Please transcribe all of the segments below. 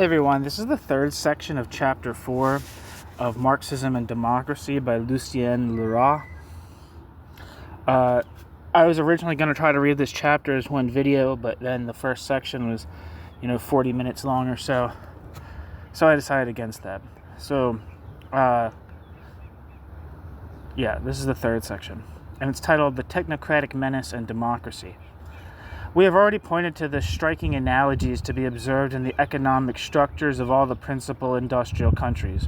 Hey everyone, this is the third section of Chapter 4 of Marxism and Democracy by Lucien Laurat. I was originally going to try to read this chapter as one video, but then the first section was, 40 minutes long or so. So I decided against that. So, this is the third section. And it's titled The Technocratic Menace and Democracy. We have already pointed to the striking analogies to be observed in the economic structures of all the principal industrial countries.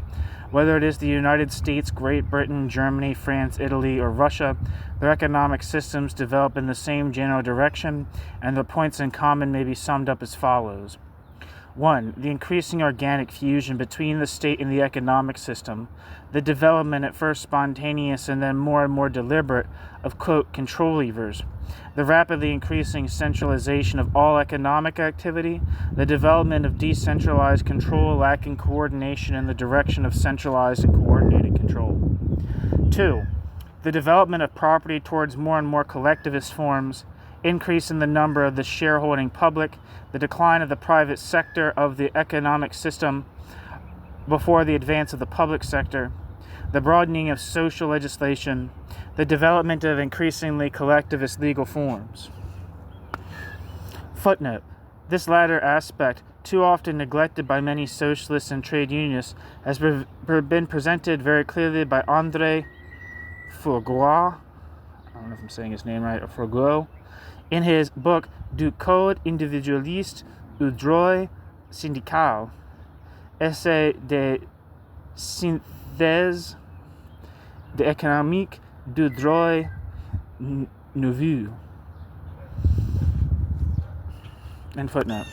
Whether it is the United States, Great Britain, Germany, France, Italy, or Russia, their economic systems develop in the same general direction, and their points in common may be summed up as follows. 1. The increasing organic fusion between the state and the economic system, the development at first spontaneous and then more and more deliberate of, quote, control levers, the rapidly increasing centralization of all economic activity, the development of decentralized control lacking coordination in the direction of centralized and coordinated control. 2. The development of property towards more and more collectivist forms, increase in the number of the shareholding public, the decline of the private sector of the economic system before the advance of the public sector, the broadening of social legislation, the development of increasingly collectivist legal forms. Footnote. This latter aspect, too often neglected by many socialists and trade unionists, has been presented very clearly by André Fourgeois, I don't know if I'm saying his name right, or Fourgeois, in his book Du Code individualiste ou droit syndical, essai de synthèse de économique du droit nouveau. End footnote.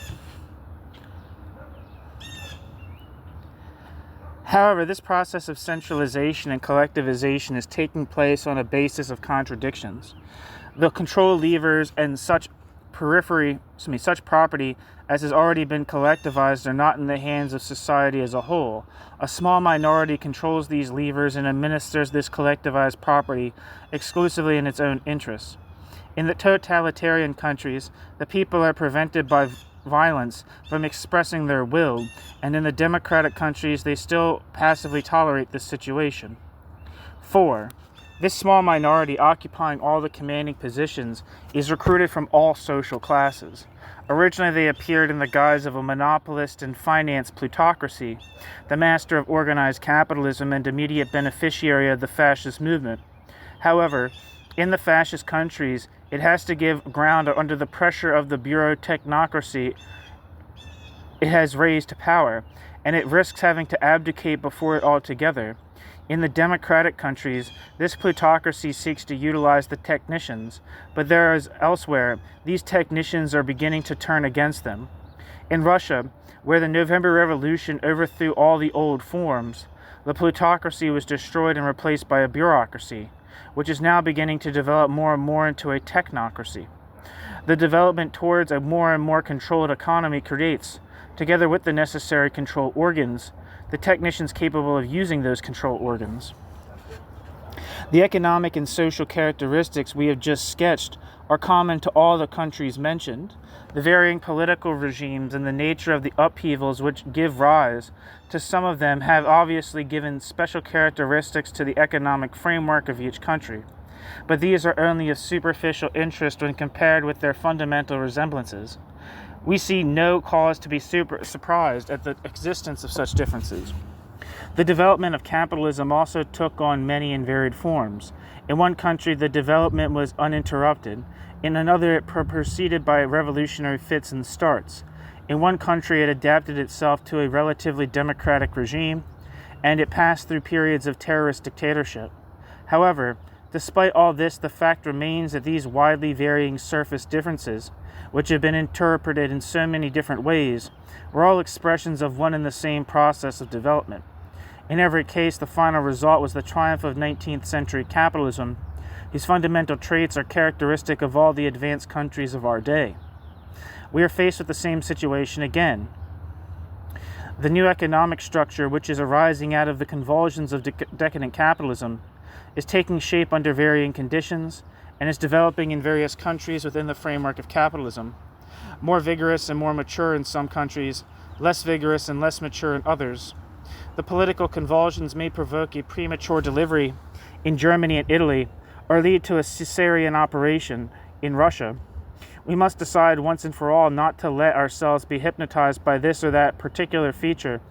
However, this process of centralization and collectivization is taking place on a basis of contradictions. The control levers and such property as has already been collectivized are not in the hands of society as a whole. A small minority controls these levers and administers this collectivized property exclusively in its own interests. In the totalitarian countries, the people are prevented by violence from expressing their will, and in the democratic countries, they still passively tolerate this situation. 4. This small minority occupying all the commanding positions is recruited from all social classes. Originally, they appeared in the guise of a monopolist and finance plutocracy, the master of organized capitalism and immediate beneficiary of the fascist movement. However, in the fascist countries, it has to give ground under the pressure of the bureaucracy it has raised to power, and it risks having to abdicate before it altogether. In the democratic countries, this plutocracy seeks to utilize the technicians, but whereas elsewhere, these technicians are beginning to turn against them. In Russia, where the November Revolution overthrew all the old forms, the plutocracy was destroyed and replaced by a bureaucracy, which is now beginning to develop more and more into a technocracy. The development towards a more and more controlled economy creates, together with the necessary control organs, the technicians capable of using those control organs. The economic and social characteristics we have just sketched are common to all the countries mentioned. The varying political regimes and the nature of the upheavals which give rise to some of them have obviously given special characteristics to the economic framework of each country. But these are only of superficial interest when compared with their fundamental resemblances. We see no cause to be surprised at the existence of such differences. The development of capitalism also took on many and varied forms. In one country, the development was uninterrupted. In another, it proceeded by revolutionary fits and starts. In one country, it adapted itself to a relatively democratic regime, and it passed through periods of terrorist dictatorship. However, despite all this, the fact remains that these widely varying surface differences, which have been interpreted in so many different ways, were all expressions of one and the same process of development. In every case, the final result was the triumph of 19th century capitalism, whose fundamental traits are characteristic of all the advanced countries of our day. We are faced with the same situation again. The new economic structure, which is arising out of the convulsions of decadent capitalism, is taking shape under varying conditions and is developing in various countries within the framework of capitalism. More vigorous and more mature in some countries, less vigorous and less mature in others. The political convulsions may provoke a premature delivery in Germany and Italy, or lead to a cesarean operation in Russia. We must decide once and for all not to let ourselves be hypnotized by this or that particular feature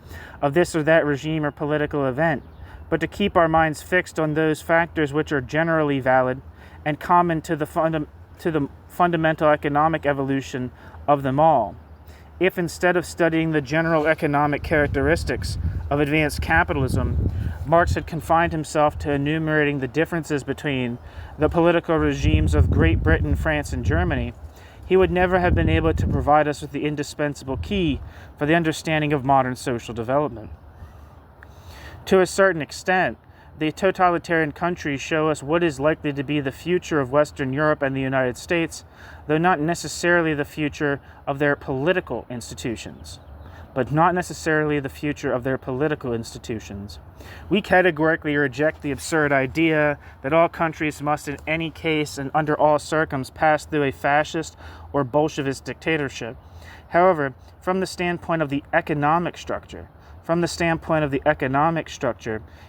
of this or that regime or political event, but to keep our minds fixed on those factors which are generally valid and common to the fundamental economic evolution of them all. If instead of studying the general economic characteristics of advanced capitalism, Marx had confined himself to enumerating the differences between the political regimes of Great Britain, France, and Germany, he would never have been able to provide us with the indispensable key for the understanding of modern social development. To a certain extent, the totalitarian countries show us what is likely to be the future of Western Europe and the United States, though not necessarily the future of their political institutions. We categorically reject the absurd idea that all countries must in any case and under all circumstances pass through a fascist or Bolshevist dictatorship. However, from the standpoint of the economic structure,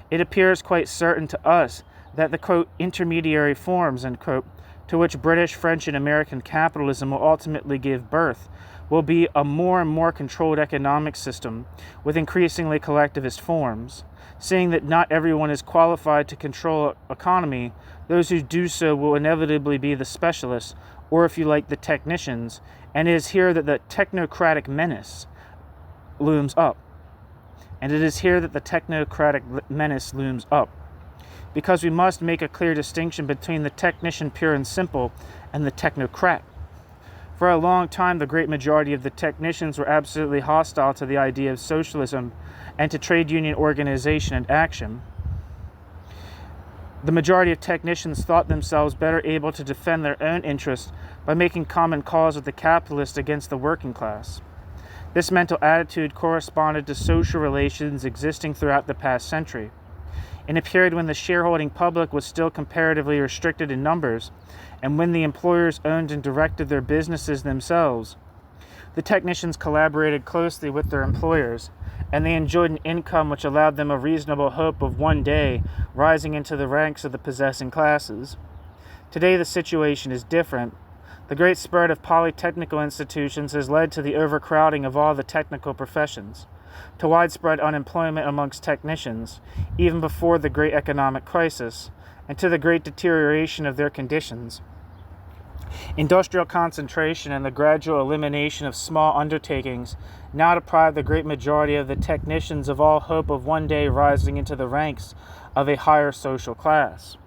it appears quite certain to us that the, quote, intermediary forms, end quote, to which British, French, and American capitalism will ultimately give birth will be a more and more controlled economic system with increasingly collectivist forms. Seeing that not everyone is qualified to control economy, those who do so will inevitably be the specialists, or if you like, the technicians, and it is here that the technocratic menace looms up. Because we must make a clear distinction between the technician pure and simple and the technocrat. For a long time, the great majority of the technicians were absolutely hostile to the idea of socialism and to trade union organization and action. The majority of technicians thought themselves better able to defend their own interests by making common cause with the capitalist against the working class. This mental attitude corresponded to social relations existing throughout the past century. In a period when the shareholding public was still comparatively restricted in numbers, and when the employers owned and directed their businesses themselves, the technicians collaborated closely with their employers, and they enjoyed an income which allowed them a reasonable hope of one day rising into the ranks of the possessing classes. Today the situation is different. The great spread of polytechnical institutions has led to the overcrowding of all the technical professions, to widespread unemployment amongst technicians, even before the great economic crisis, and to the great deterioration of their conditions. Industrial concentration and the gradual elimination of small undertakings now deprive the great majority of the technicians of all hope of one day rising into the ranks of a higher social class.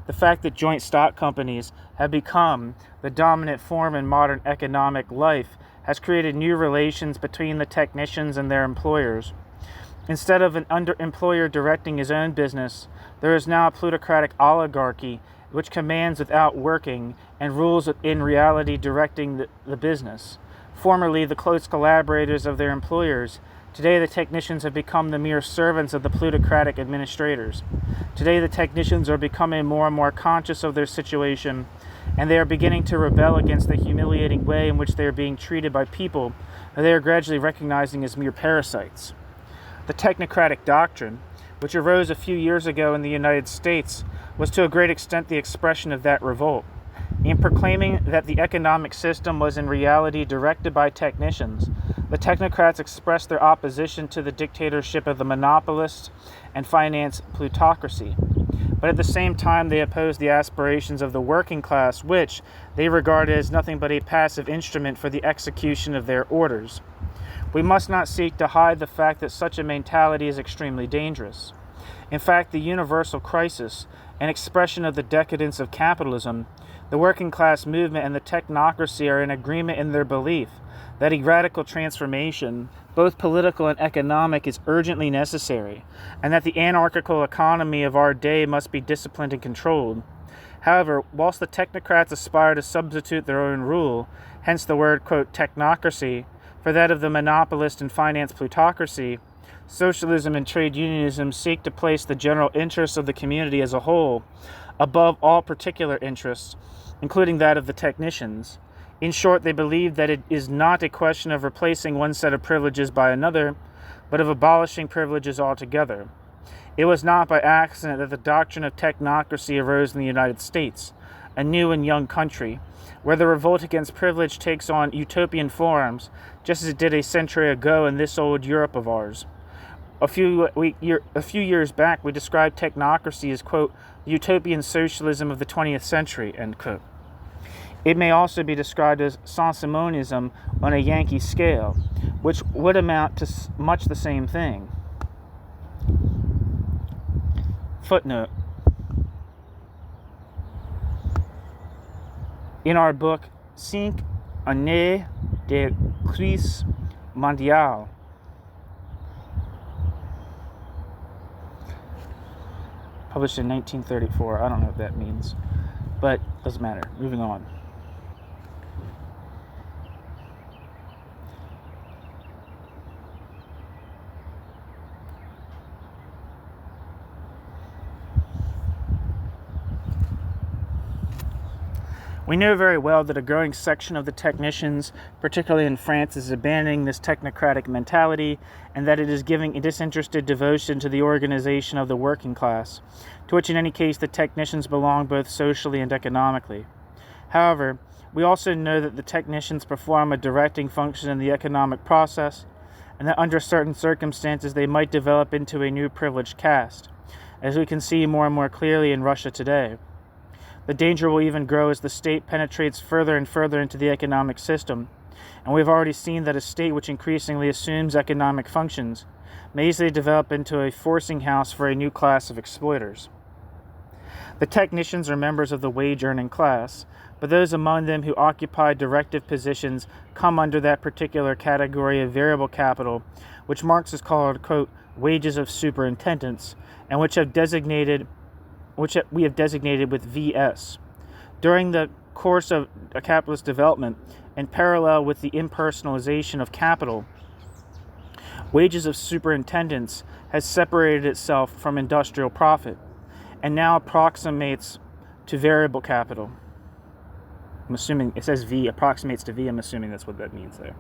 The fact that joint stock companies have become the dominant form in modern economic life has created new relations between the technicians and their employers. Instead of an employer directing his own business, there is now a plutocratic oligarchy which commands without working and rules in reality directing the business. Formerly the close collaborators of their employers, today the technicians have become the mere servants of the plutocratic administrators. Today the technicians are becoming more and more conscious of their situation, and they are beginning to rebel against the humiliating way in which they are being treated by people that they are gradually recognizing as mere parasites. The technocratic doctrine, which arose a few years ago in the United States, was to a great extent the expression of that revolt. In proclaiming that the economic system was in reality directed by technicians, the technocrats expressed their opposition to the dictatorship of the monopolists and finance plutocracy. But at the same time, they opposed the aspirations of the working class, which they regarded as nothing but a passive instrument for the execution of their orders. We must not seek to hide the fact that such a mentality is extremely dangerous. In fact, the universal crisis, an expression of the decadence of capitalism, the working class movement and the technocracy are in agreement in their belief that a radical transformation, both political and economic, is urgently necessary, and that the anarchical economy of our day must be disciplined and controlled. However, whilst the technocrats aspire to substitute their own rule, hence the word, quote, technocracy, for that of the monopolist and finance plutocracy, socialism and trade unionism seek to place the general interests of the community as a whole above all particular interests, including that of the technicians. In short, they believe that it is not a question of replacing one set of privileges by another, but of abolishing privileges altogether. It was not by accident that the doctrine of technocracy arose in the United States, a new and young country, where the revolt against privilege takes on utopian forms, just as it did a century ago in this old Europe of ours. A few years back, we described technocracy as, quote, the utopian socialism of the 20th century, end quote. It may also be described as Saint-Simonism on a Yankee scale, which would amount to much the same thing. Footnote. In our book, 5 années de crise mondiale, published in 1934. I don't know what that means, but doesn't matter. Moving on. We know very well that a growing section of the technicians, particularly in France, is abandoning this technocratic mentality, and that it is giving a disinterested devotion to the organization of the working class, to which in any case the technicians belong both socially and economically. However, we also know that the technicians perform a directing function in the economic process, and that under certain circumstances they might develop into a new privileged caste, as we can see more and more clearly in Russia today. The danger will even grow as the state penetrates further and further into the economic system, and we've already seen that a state which increasingly assumes economic functions may easily develop into a forcing house for a new class of exploiters. The technicians are members of the wage-earning class, but those among them who occupy directive positions come under that particular category of variable capital, which Marx has called, quote, wages of superintendents, and which we have designated with VS. During the course of a capitalist development, in parallel with the impersonalization of capital, wages of superintendents has separated itself from industrial profit, and now approximates to variable capital. I'm assuming, it says V, approximates to V, I'm assuming that's what that means there.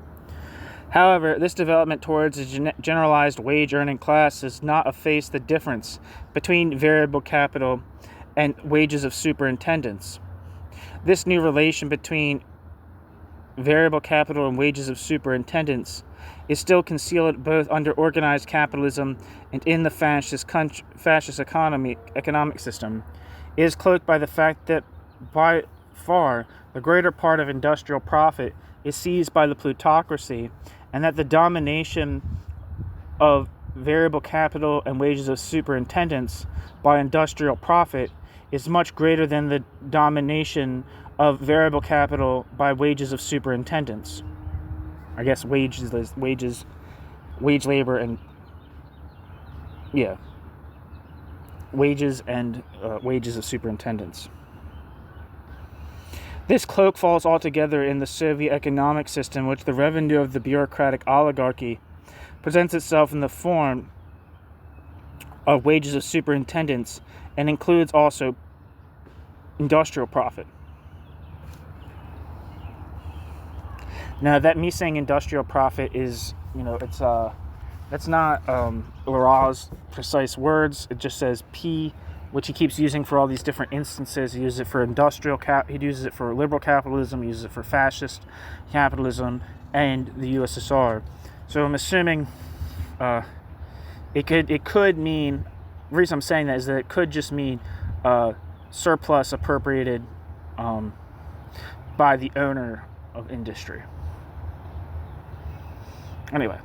However, this development towards a generalized wage-earning class does not efface the difference between variable capital and wages of superintendents. This new relation between variable capital and wages of superintendents is still concealed both under organized capitalism and in the fascist economic system. It is cloaked by the fact that by far the greater part of industrial profit is seized by the plutocracy, and that the domination of variable capital and wages of superintendents by industrial profit is much greater than the domination of variable capital by wages of superintendents. I guess wage labor, and wages and wages of superintendents. This cloak falls altogether in the Soviet economic system, which the revenue of the bureaucratic oligarchy presents itself in the form of wages of superintendents and includes also industrial profit. Now, that me saying industrial profit is, that's not Laurat's precise words. It just says P, which he keeps using for all these different instances. He uses it for he uses it for liberal capitalism, he uses it for fascist capitalism, and the USSR. So I'm assuming it could mean, the reason I'm saying that is that it could just mean surplus appropriated by the owner of industry. Anyway,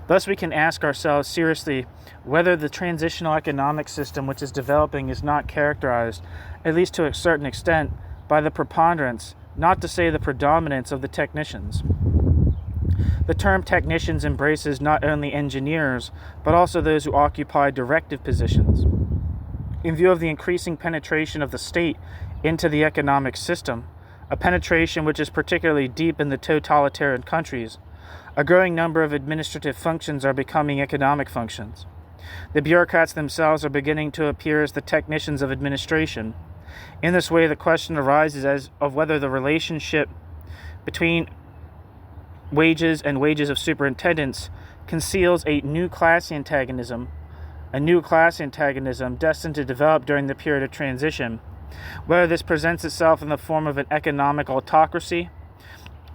thus we can ask ourselves seriously whether the transitional economic system which is developing is not characterized, at least to a certain extent, by the preponderance, not to say the predominance, of the technicians. The term technicians embraces not only engineers, but also those who occupy directive positions. In view of the increasing penetration of the state into the economic system, a penetration which is particularly deep in the totalitarian countries, a growing number of administrative functions are becoming economic functions. The bureaucrats themselves are beginning to appear as the technicians of administration. In this way, the question arises as of whether the relationship between wages and wages of superintendents conceals a new class antagonism destined to develop during the period of transition. Whether this presents itself in the form of an economic autocracy,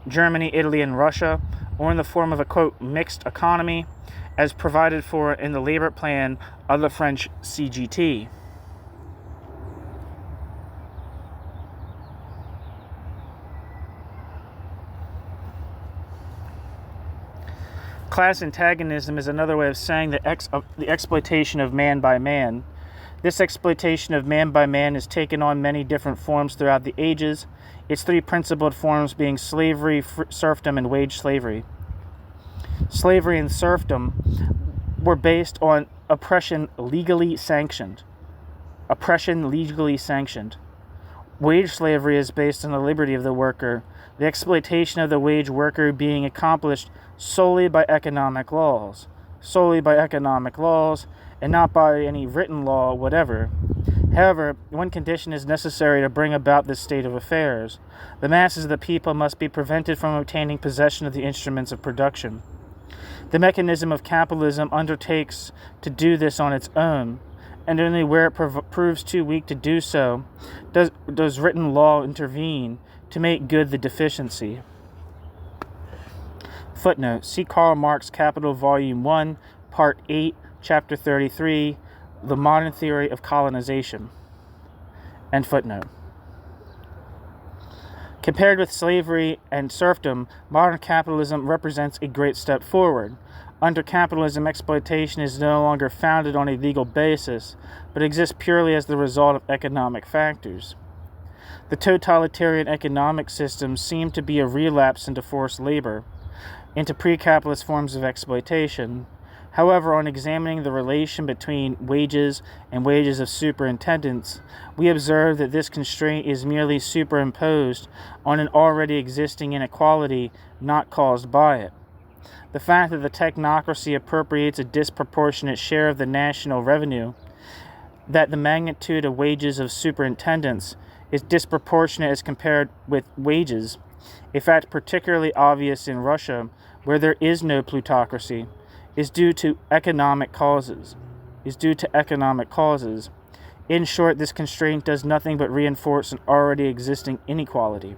Germany, Italy, and Russia, or in the form of a, quote, mixed economy, as provided for in the labor plan of the French CGT. Class antagonism is another way of saying the exploitation of man by man. This exploitation of man by man has taken on many different forms throughout the ages, its three principal forms being slavery, serfdom, and wage slavery. Slavery and serfdom were based on oppression legally sanctioned. Wage slavery is based on the liberty of the worker, the exploitation of the wage worker being accomplished solely by economic laws, and not by any written law whatever. However, one condition is necessary to bring about this state of affairs. The masses of the people must be prevented from obtaining possession of the instruments of production. The mechanism of capitalism undertakes to do this on its own, and only where it proves too weak to do so does written law intervene to make good the deficiency. Footnote: see Karl Marx Capital, Volume 1, Part 8, Chapter 33, The Modern Theory of Colonization. End footnote. Compared with slavery and serfdom, modern capitalism represents a great step forward. Under capitalism, exploitation is no longer founded on a legal basis, but exists purely as the result of economic factors. The totalitarian economic systems seem to be a relapse into forced labor, into pre-capitalist forms of exploitation. However, on examining the relation between wages and wages of superintendents, we observe that this constraint is merely superimposed on an already existing inequality not caused by it. The fact that the technocracy appropriates a disproportionate share of the national revenue, that the magnitude of wages of superintendents is disproportionate as compared with wages, a fact particularly obvious in Russia, where there is no plutocracy, is due to economic causes. In short, this constraint does nothing but reinforce an already existing inequality.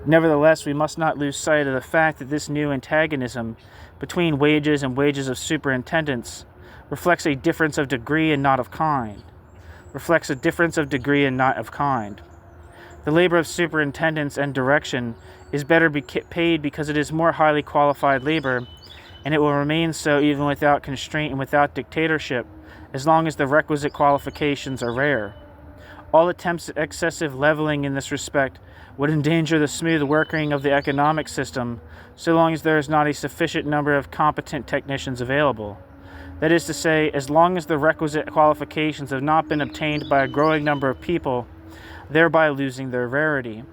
Nevertheless, we must not lose sight of the fact that this new antagonism between wages and wages of superintendents reflects a difference of degree and not of kind. The labor of superintendents and direction is better paid because it is more highly qualified labor, and it will remain so even without constraint and without dictatorship, as long as the requisite qualifications are rare. All attempts at excessive leveling in this respect would endanger the smooth working of the economic system, so long as there is not a sufficient number of competent technicians available. That is to say, as long as the requisite qualifications have not been obtained by a growing number of people, thereby losing their rarity.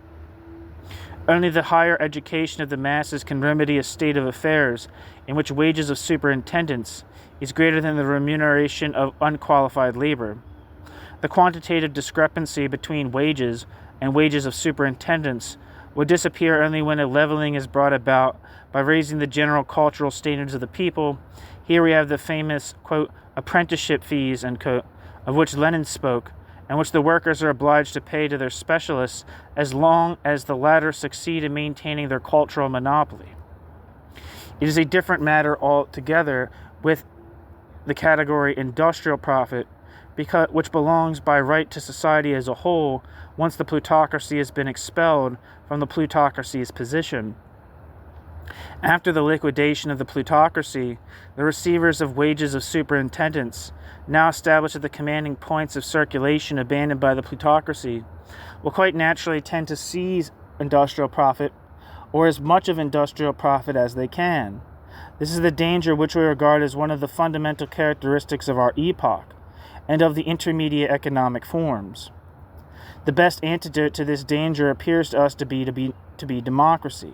Only the higher education of the masses can remedy a state of affairs in which wages of superintendents is greater than the remuneration of unqualified labor. The quantitative discrepancy between wages and wages of superintendents will disappear only when a leveling is brought about by raising the general cultural standards of the people. Here we have the famous, quote, apprenticeship fees, end quote, of which Lenin spoke, and which the workers are obliged to pay to their specialists as long as the latter succeed in maintaining their cultural monopoly. It is a different matter altogether with the category industrial profit, which belongs by right to society as a whole once the plutocracy has been expelled from the plutocracy's position. After the liquidation of the plutocracy, the receivers of wages of superintendents, now established at the commanding points of circulation abandoned by the plutocracy, will quite naturally tend to seize industrial profit, or as much of industrial profit as they can. This is the danger which we regard as one of the fundamental characteristics of our epoch, and of the intermediate economic forms. The best antidote to this danger appears to us to be democracy.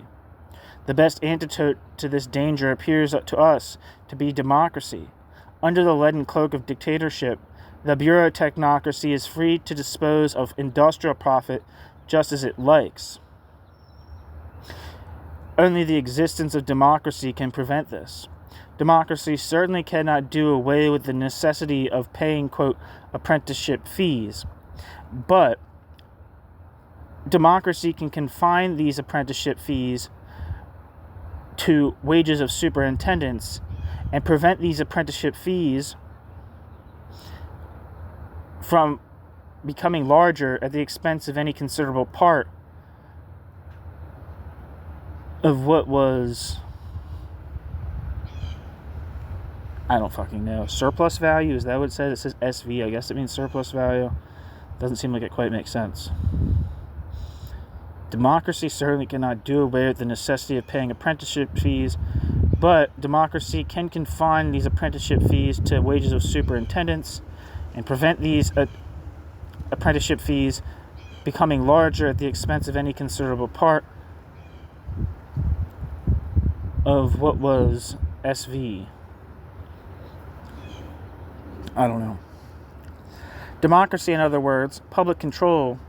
The best antidote to this danger appears to us to be democracy. Under the leaden cloak of dictatorship, the bureau technocracy is free to dispose of industrial profit just as it likes. Only the existence of democracy can prevent this. Democracy certainly cannot do away with the necessity of paying, quote, apprenticeship fees, but democracy can confine these apprenticeship fees to wages of superintendents and prevent these apprenticeship fees from becoming larger at the expense of any considerable part of what was, I don't fucking know, surplus value? Is that what it says? It says SV. I guess it means surplus value. Doesn't seem like it quite makes sense. Democracy certainly cannot do away with the necessity of paying apprenticeship fees, but democracy can confine these apprenticeship fees to wages of superintendents and prevent these apprenticeship fees becoming larger at the expense of any considerable part of what was SV. I don't know. Democracy, in other words, public control,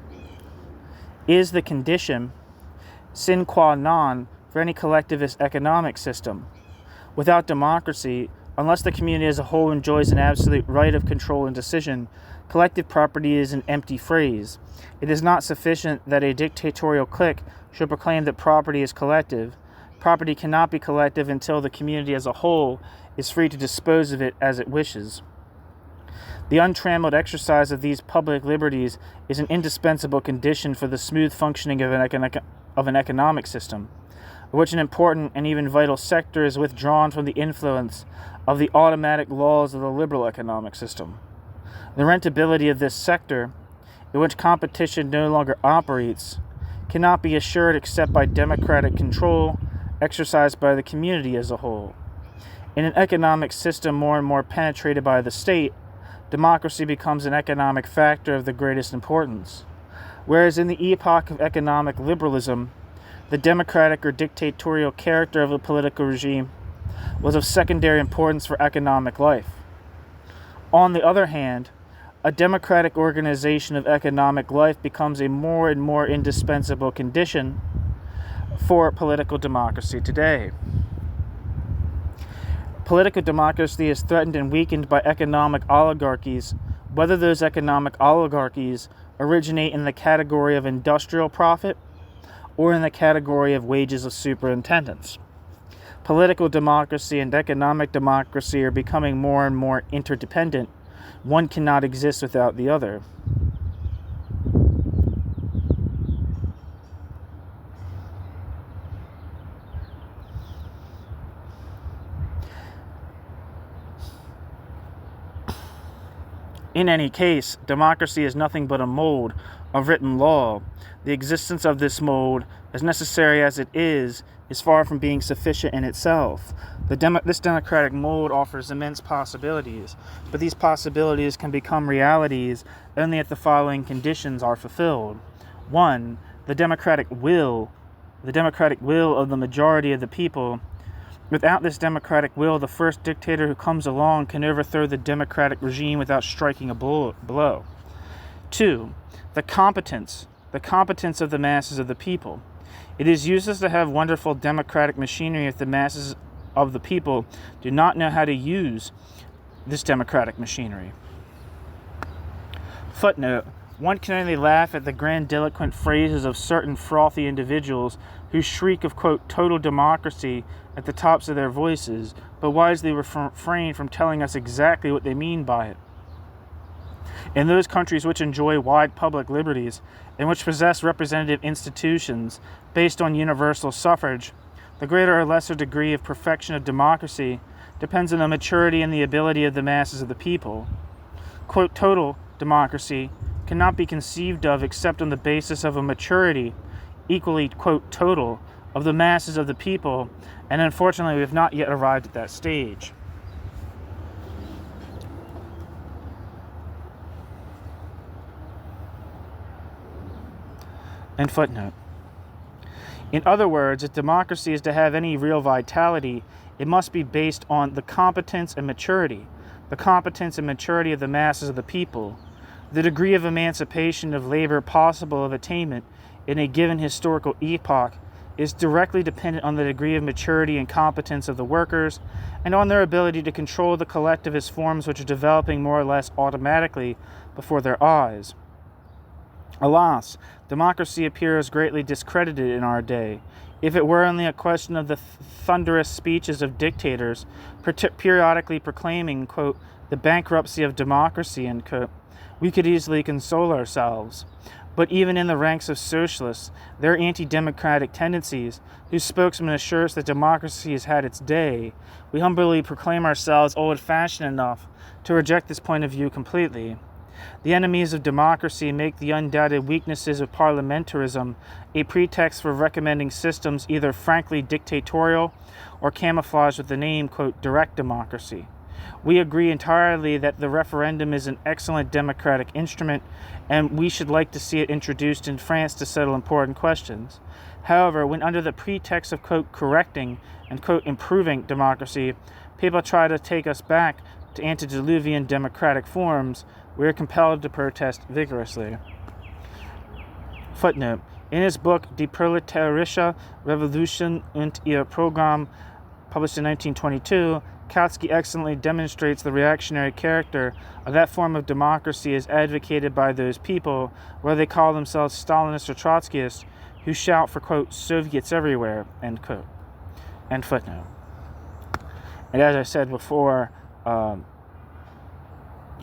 is the condition sine qua non for any collectivist economic system. Without democracy, unless the community as a whole enjoys an absolute right of control and decision, collective property is an empty phrase. It is not sufficient that a dictatorial clique should proclaim that property is collective. Property cannot be collective until the community as a whole is free to dispose of it as it wishes. The untrammeled exercise of these public liberties is an indispensable condition for the smooth functioning of an economic system, of which an important and even vital sector is withdrawn from the influence of the automatic laws of the liberal economic system. The rentability of this sector, in which competition no longer operates, cannot be assured except by democratic control exercised by the community as a whole. In an economic system more and more penetrated by the state, democracy becomes an economic factor of the greatest importance, whereas in the epoch of economic liberalism, the democratic or dictatorial character of the political regime was of secondary importance for economic life. On the other hand, a democratic organization of economic life becomes a more and more indispensable condition for political democracy today. Political democracy is threatened and weakened by economic oligarchies, whether those economic oligarchies originate in the category of industrial profit or in the category of wages of superintendents. Political democracy and economic democracy are becoming more and more interdependent. One cannot exist without the other. In any case, democracy is nothing but a mode of written law. The existence of this mode, as necessary as it is far from being sufficient in itself. This democratic mode offers immense possibilities, but these possibilities can become realities only if the following conditions are fulfilled. 1. The democratic will of the majority of the people. Without this democratic will, the first dictator who comes along can overthrow the democratic regime without striking a blow. 2. The competence of the masses of the people. It is useless to have wonderful democratic machinery if the masses of the people do not know how to use this democratic machinery. Footnote: one can only laugh at the grandiloquent phrases of certain frothy individuals who shriek of, quote, total democracy at the tops of their voices, but wisely refrain from telling us exactly what they mean by it. In those countries which enjoy wide public liberties and which possess representative institutions based on universal suffrage, the greater or lesser degree of perfection of democracy depends on the maturity and the ability of the masses of the people. Quote, total democracy cannot be conceived of except on the basis of a maturity equally, quote, total of the masses of the people, and unfortunately we have not yet arrived at that stage. End footnote. In other words, if democracy is to have any real vitality, it must be based on the competence and maturity of the masses of the people, the degree of emancipation of labor possible of attainment in a given historical epoch, is directly dependent on the degree of maturity and competence of the workers, and on their ability to control the collectivist forms which are developing more or less automatically before their eyes. Alas, democracy appears greatly discredited in our day. If it were only a question of the thunderous speeches of dictators, periodically proclaiming, quote, the bankruptcy of democracy, end quote, we could easily console ourselves. But even in the ranks of socialists, there are anti-democratic tendencies, whose spokesman assures that democracy has had its day. We humbly proclaim ourselves old-fashioned enough to reject this point of view completely. The enemies of democracy make the undoubted weaknesses of parliamentarism a pretext for recommending systems either frankly dictatorial or camouflaged with the name, quote, direct democracy. We agree entirely that the referendum is an excellent democratic instrument, and we should like to see it introduced in France to settle important questions. However, when under the pretext of, quote, correcting and, quote, improving democracy, people try to take us back to antediluvian democratic forms, we are compelled to protest vigorously. Footnote. In his book Die proletarische Revolution und ihr Programm, published in 1922, Kautsky excellently demonstrates the reactionary character of that form of democracy as advocated by those people, whether they call themselves Stalinists or Trotskyists, who shout for, quote, Soviets everywhere, end quote. End footnote. And as I said before, I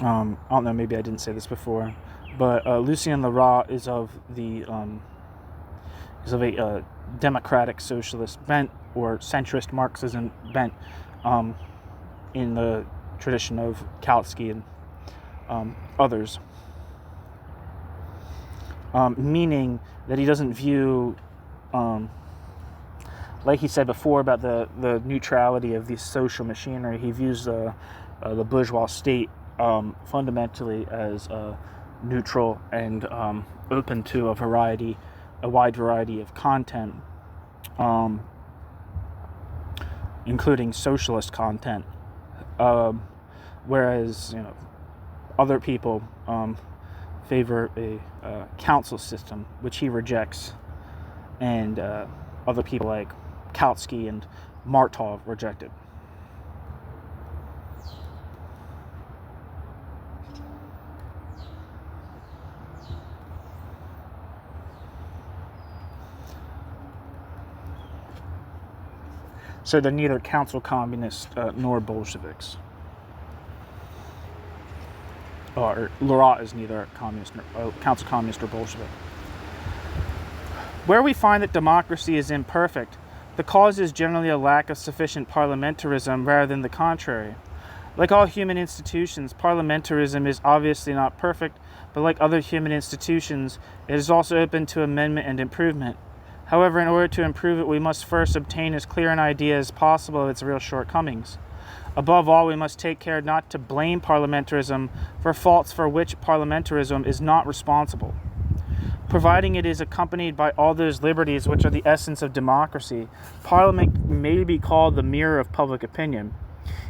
don't know, maybe I didn't say this before, but Lucien Laurat is of a democratic socialist bent, or centrist Marxism bent, in the tradition of Kautsky and others, meaning that he doesn't view, like he said before about the neutrality of the social machinery, he views the bourgeois state fundamentally as neutral and open to a wide variety of content, including socialist content. Whereas other people favor a council system, which he rejects, and other people like Kautsky and Martov rejected. So they're neither council communists nor Bolsheviks. Or Laurat is neither council communist or Bolshevik. Where we find that democracy is imperfect, the cause is generally a lack of sufficient parliamentarism rather than the contrary. Like all human institutions, parliamentarism is obviously not perfect, but like other human institutions, it is also open to amendment and improvement. However, in order to improve it, we must first obtain as clear an idea as possible of its real shortcomings. Above all, we must take care not to blame parliamentarism for faults for which parliamentarism is not responsible. Providing it is accompanied by all those liberties which are the essence of democracy, Parliament may be called the mirror of public opinion.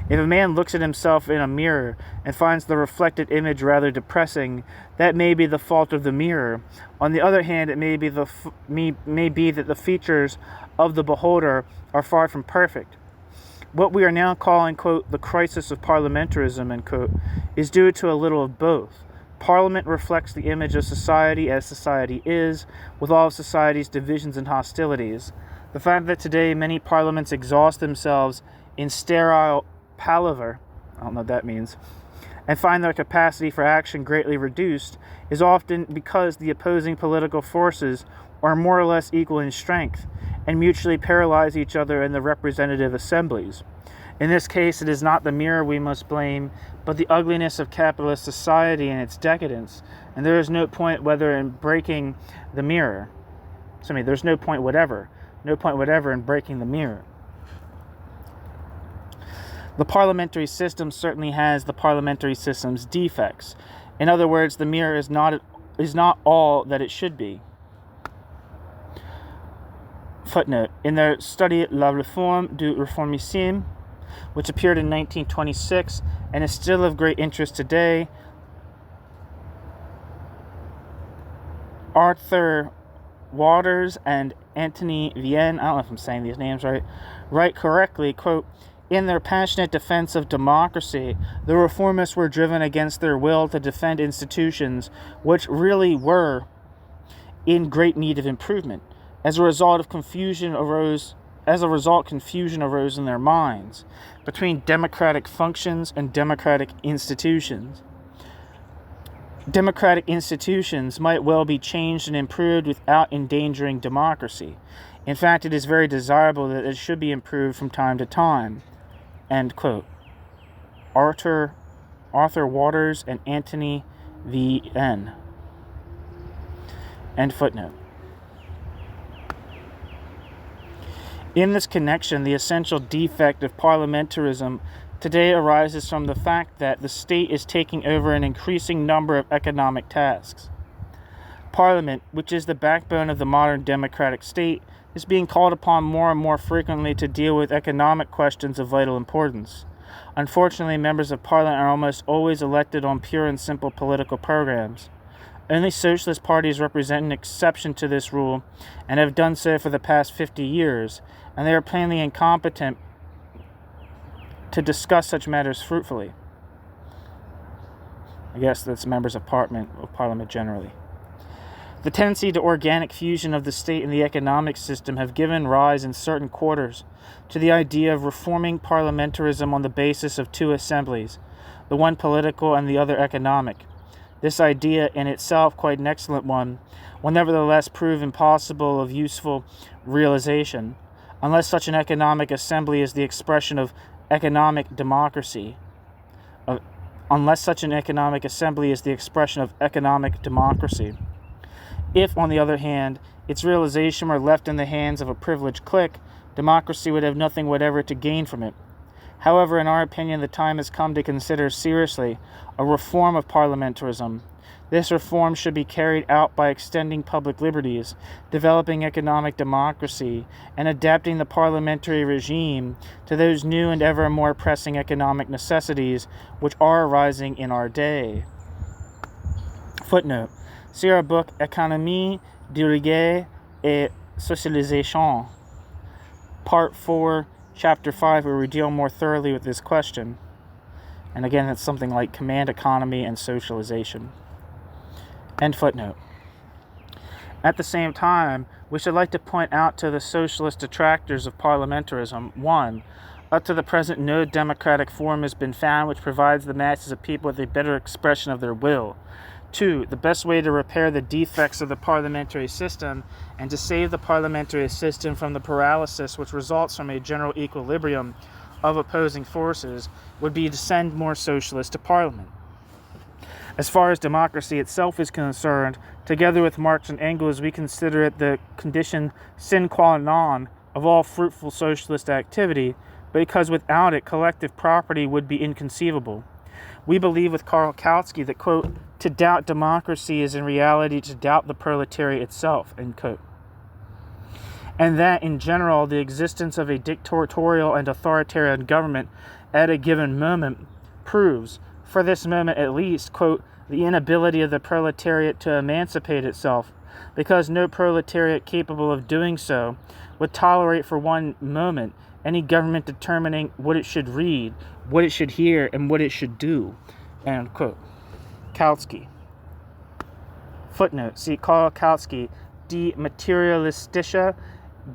If a man looks at himself in a mirror and finds the reflected image rather depressing, that may be the fault of the mirror. On the other hand, it may be that the features of the beholder are far from perfect. What we are now calling, quote, the crisis of parliamentarism, end quote, is due to a little of both. Parliament reflects the image of society as society is, with all of society's divisions and hostilities. The fact that today many parliaments exhaust themselves in sterile palaver, I don't know what that means, and find their capacity for action greatly reduced, is often because the opposing political forces are more or less equal in strength and mutually paralyze each other in the representative assemblies. In this case, it is not the mirror we must blame, but the ugliness of capitalist society and its decadence, and there is no point whatever in breaking the mirror. There's no point whatever in breaking the mirror. The parliamentary system certainly has the parliamentary system's defects. In other words, the mirror is not all that it should be. Footnote. In their study La Réforme du Réformisme, which appeared in 1926 and is still of great interest today, Waters and Anthony Vienne, I don't know if I'm saying these names right, write correctly, quote, in their passionate defense of democracy, the reformists were driven against their will to defend institutions which really were in great need of improvement. As a result, confusion arose in their minds between democratic functions and democratic institutions. Democratic institutions might well be changed and improved without endangering democracy. In fact, it is very desirable that it should be improved from time to time. End quote. Arthur Waters and Anthony V.N. End footnote. In this connection, the essential defect of parliamentarism today arises from the fact that the state is taking over an increasing number of economic tasks. Parliament, which is the backbone of the modern democratic state, is being called upon more and more frequently to deal with economic questions of vital importance. Unfortunately, members of Parliament are almost always elected on pure and simple political programs. Only socialist parties represent an exception to this rule and have done so for the past 50 years, and they are plainly incompetent to discuss such matters fruitfully. I guess that's members of Parliament generally. The tendency to organic fusion of the state and the economic system have given rise in certain quarters to the idea of reforming parliamentarism on the basis of two assemblies, the one political and the other economic. This idea, in itself quite an excellent one, will nevertheless prove impossible of useful realization, unless such an economic assembly is the expression of economic democracy. If, on the other hand, its realization were left in the hands of a privileged clique, democracy would have nothing whatever to gain from it. However, in our opinion, the time has come to consider seriously a reform of parliamentarism. This reform should be carried out by extending public liberties, developing economic democracy, and adapting the parliamentary regime to those new and ever more pressing economic necessities which are arising in our day. Footnote. See our book Économie dirigée et socialisation, Part 4, Chapter 5, where we deal more thoroughly with this question. And again, it's something like command economy and socialization. End footnote. At the same time, we should like to point out to the socialist detractors of parliamentarism, 1. Up to the present, no democratic form has been found which provides the masses of people with a better expression of their will. 2. The best way to repair the defects of the parliamentary system and to save the parliamentary system from the paralysis which results from a general equilibrium of opposing forces would be to send more socialists to Parliament. As far as democracy itself is concerned, together with Marx and Engels, we consider it the condition sine qua non of all fruitful socialist activity, because without it, collective property would be inconceivable. We believe with Karl Kautsky that, quote, to doubt democracy is in reality to doubt the proletariat itself, end quote. And that, in general, the existence of a dictatorial and authoritarian government at a given moment proves, for this moment at least, quote, the inability of the proletariat to emancipate itself, because no proletariat capable of doing so would tolerate for one moment any government determining what it should read, what it should hear, and what it should do, end quote. Kautsky. Footnote. See Karl Kautsky, Die materialistische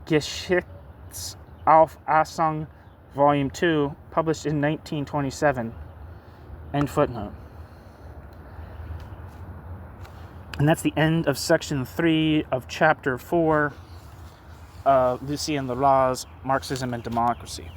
Geschichtsauffassung, Volume 2, published in 1927. End footnote. And that's the end of Section 3 of Chapter 4 of Lucien Laurat's Marxism and Democracy.